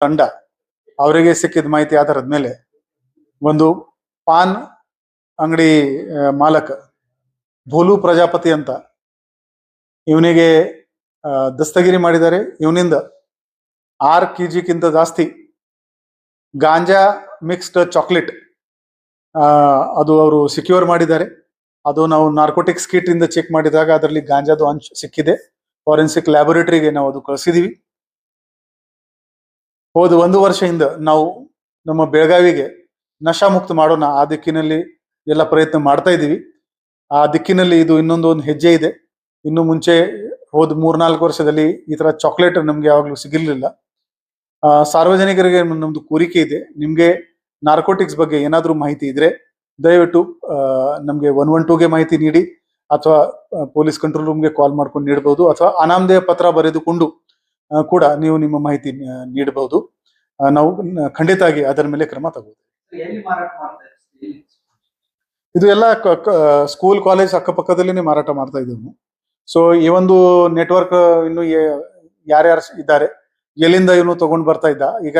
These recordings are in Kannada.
ತಂಡ ಅವರಿಗೆ ಸಿಕ್ಕಿದ ಮಾಹಿತಿ ಆಧಾರದ ಮೇಲೆ ಒಂದು ಪಾನ್ ಅಂಗಡಿ ಮಾಲಕ ಭೋಲು ಪ್ರಜಾಪತಿ ಅಂತ ಇವನಿಗೆ ದಸ್ತಗಿರಿ ಮಾಡಿದ್ದಾರೆ. ಇವನಿಂದ 6 kg ಜಾಸ್ತಿ ಗಾಂಜಾ ಮಿಕ್ಸ್ಡ್ ಚಾಕ್ಲೇಟ್ ಅದು ಅವರು ಸಿಕ್ಯೂರ್ ಮಾಡಿದ್ದಾರೆ. ಅದು ನಾವು ನಾರ್ಕೋಟಿಕ್ಸ್ ಕಿಟ್ ಇಂದ ಚೆಕ್ ಮಾಡಿದಾಗ ಅದರಲ್ಲಿ ಗಾಂಜಾದು ಅಂಶ ಸಿಕ್ಕಿದೆ. ಫಾರೆನ್ಸಿಕ್ ಲ್ಯಾಬೊರೇಟರಿಗೆ ನಾವು ಅದು ಕಳಿಸಿದೀವಿ. ಹೋದ 1 ವರ್ಷದಿಂದ ನಾವು ನಮ್ಮ ಬೆಳಗಾವಿಗೆ ನಶಾ ಮುಕ್ತ ಮಾಡೋಣ ಆ ದಿಕ್ಕಿನಲ್ಲಿ ಎಲ್ಲ ಪ್ರಯತ್ನ ಮಾಡ್ತಾ ಇದ್ದೀವಿ. ಆ ದಿಕ್ಕಿನಲ್ಲಿ ಇದು ಇನ್ನೊಂದು ಹೆಜ್ಜೆ ಇದೆ. ಇನ್ನು ಮುಂಚೆ ಹೋದ 3-4 ವರ್ಷದಲ್ಲಿ ಈ ತರ ಚಾಕ್ಲೇಟ್ ನಮ್ಗೆ ಯಾವಾಗ್ಲೂ ಸಿಗಿರ್ಲಿಲ್ಲ. ಸಾರ್ವಜನಿಕರಿಗೆ ನಮ್ದು ಕೋರಿಕೆ ಇದೆ, ನಿಮ್ಗೆ ನಾರ್ಕೋಟಿಕ್ಸ್ ಬಗ್ಗೆ ಏನಾದ್ರೂ ಮಾಹಿತಿ ಇದ್ರೆ ದಯವಿಟ್ಟು ನಮ್ಗೆ 112ಗೆ ಮಾಹಿತಿ ನೀಡಿ, ಅಥವಾ ಪೊಲೀಸ್ ಕಂಟ್ರೋಲ್ ರೂಮ್ಗೆ ಕಾಲ್ ಮಾಡ್ಕೊಂಡು ನೀಡಬಹುದು, ಅಥವಾ ಅನಾಮಧೇಯ ಪತ್ರ ಬರೆದುಕೊಂಡು ಕೂಡ ನೀವು ನಿಮ್ಮ ಮಾಹಿತಿ ನೀಡಬಹುದು. ನಾವು ಖಂಡಿತವಾಗಿ ಅದರ ಮೇಲೆ ಕ್ರಮ ತಗೋದು. ಇದು ಎಲ್ಲ ಸ್ಕೂಲ್ ಕಾಲೇಜ್ ಅಕ್ಕಪಕ್ಕದಲ್ಲಿನೇ ಮಾರಾಟ ಮಾಡ್ತಾ ಇದ್ದೀವಿ. ಸೊ ಈ ಒಂದು ನೆಟ್ವರ್ಕ್ ಇನ್ನು ಯಾರ್ಯಾರು ಇದ್ದಾರೆ, ಎಲ್ಲಿಂದ ಇವನು ತಗೊಂಡ್ ಬರ್ತಾ ಇದ್ದ, ಈಗ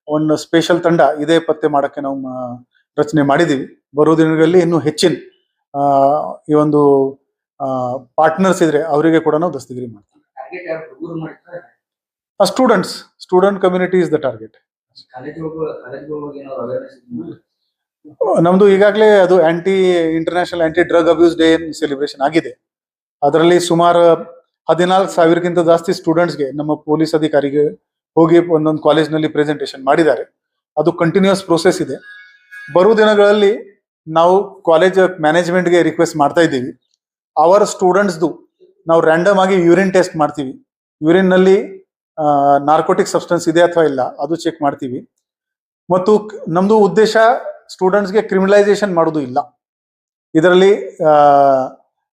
ಒಂದು ಸ್ಪೆಷಲ್ ತಂಡ ಇದೇ ಪತ್ತೆ ಮಾಡಕ್ಕೆ ನಾವು ರಚನೆ ಮಾಡಿದೀವಿ. ಬರೋ ದಿನಗಳಲ್ಲಿ ಇನ್ನೂ ಹೆಚ್ಚಿನ ಈ ಒಂದು ಪಾರ್ಟ್ನರ್ಸ್ ಇದ್ರೆ ಅವರಿಗೆ ಕೂಡ ನಾವು ದಸ್ತಗಿರಿ ಮಾಡ್ತೀವಿ. Student community is the target. ನಮ್ದು ಈಗಾಗಲೇ ಅದು international anti drug abuse day celebration ಆಗಿದೆ. ಅದರಲ್ಲಿ ಸುಮಾರು 14,000ಕ್ಕಿಂತ ಜಾಸ್ತಿ ಸ್ಟೂಡೆಂಟ್ಸ್ಗೆ ನಮ್ಮ ಪೊಲೀಸ್ ಅಧಿಕಾರಿಗೆ ಹೋಗಿ ಒಂದೊಂದು ಕಾಲೇಜ್ನಲ್ಲಿ ಪ್ರೆಸೆಂಟೇಷನ್ ಮಾಡಿದ್ದಾರೆ. ಅದು ಕಂಟಿನ್ಯೂಸ್ ಪ್ರೋಸೆಸ್ ಇದೆ. ಬರೋ ದಿನಗಳಲ್ಲಿ ನಾವು ಕಾಲೇಜ್ ಮ್ಯಾನೇಜ್ಮೆಂಟ್ಗೆ ರಿಕ್ವೆಸ್ಟ್ ಮಾಡ್ತಾ ಇದ್ದೀವಿ, ಅವರ ಸ್ಟೂಡೆಂಟ್ಸ್ದು ನಾವು ರ್ಯಾಂಡಮ್ ಆಗಿ ಯೂರಿನ್ ಟೆಸ್ಟ್ ಮಾಡ್ತೀವಿ. ಯೂರಿನ್ ನಲ್ಲಿ ನಾರ್ಕೋಟಿಕ್ ಸಬ್ಸ್ಟೆನ್ಸ್ ಇದೆ ಅಥವಾ ಇಲ್ಲ ಅದು ಚೆಕ್ ಮಾಡ್ತೀವಿ. ಮತ್ತು ನಮ್ದು ಉದ್ದೇಶ ಸ್ಟೂಡೆಂಟ್ಸ್ಗೆ ಕ್ರಿಮಿನಲೈಸೇಷನ್ ಮಾಡೋದು ಇಲ್ಲ. ಇದರಲ್ಲಿ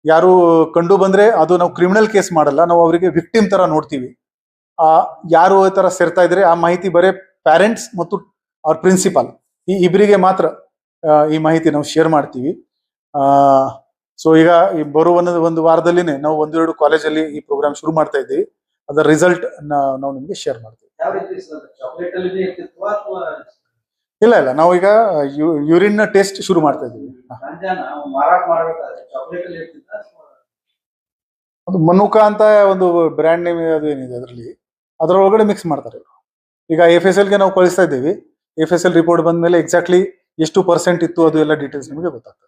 ಯಾರು ಕಂಡು ಬಂದ್ರೆ ಅದು ನಾವು ಕ್ರಿಮಿನಲ್ ಕೇಸ್ ಮಾಡಲ್ಲ, ನಾವು ಅವರಿಗೆ ವಿಕ್ಟಿಮ್ ತರ ನೋಡ್ತೀವಿ. ಯಾರು ಈ ತರ ಸೇರ್ತಾ ಇದ್ರೆ ಆ ಮಾಹಿತಿ ಬರೀ ಪ್ಯಾರೆಂಟ್ಸ್ ಮತ್ತು ಅವ್ರ ಪ್ರಿನ್ಸಿಪಾಲ್ ಈ ಇಬ್ಬರಿಗೆ ಮಾತ್ರ ಈ ಮಾಹಿತಿ ನಾವು ಶೇರ್ ಮಾಡ್ತೀವಿ. ಸೊ ಈಗ ಈ ಬರುವ ಒಂದು ವಾರದಲ್ಲಿನೇ ನಾವು 1-2 ಕಾಲೇಜಲ್ಲಿ ಈ ಪ್ರೋಗ್ರಾಮ್ ಶುರು ಮಾಡ್ತಾ ಇದ್ದೀವಿ. ಅದರ ರಿಸಲ್ಟ್ ನಾವು ನಿಮ್ಗೆ ಶೇರ್ ಮಾಡ್ತೀವಿ. ಇಲ್ಲ ನಾವು ಈಗ ಯೂರಿನ್ ಟೆಸ್ಟ್ ಶುರು ಮಾಡ್ತಾ ಇದ್ದೀವಿ. ಅದು ಮನುಕ ಅಂತ ಒಂದು ಬ್ರ್ಯಾಂಡ್ ನೇಮ್ ಅದು ಏನಿದೆ ಅದರೊಳಗಡೆ ಮಿಕ್ಸ್ ಮಾಡ್ತಾರೆ. ಈಗ FSLಗೆ ನಾವು ಕಳಿಸ್ತಾ ಇದ್ದೀವಿ. FSL ರಿಪೋರ್ಟ್ ಬಂದ ಮೇಲೆ ಎಕ್ಸಾಕ್ಟ್ಲಿ ಎಷ್ಟು % ಇತ್ತು ಅದು ಎಲ್ಲ ಡೀಟೇಲ್ಸ್ ನಿಮಗೆ ಗೊತ್ತಾಗ್ತದೆ.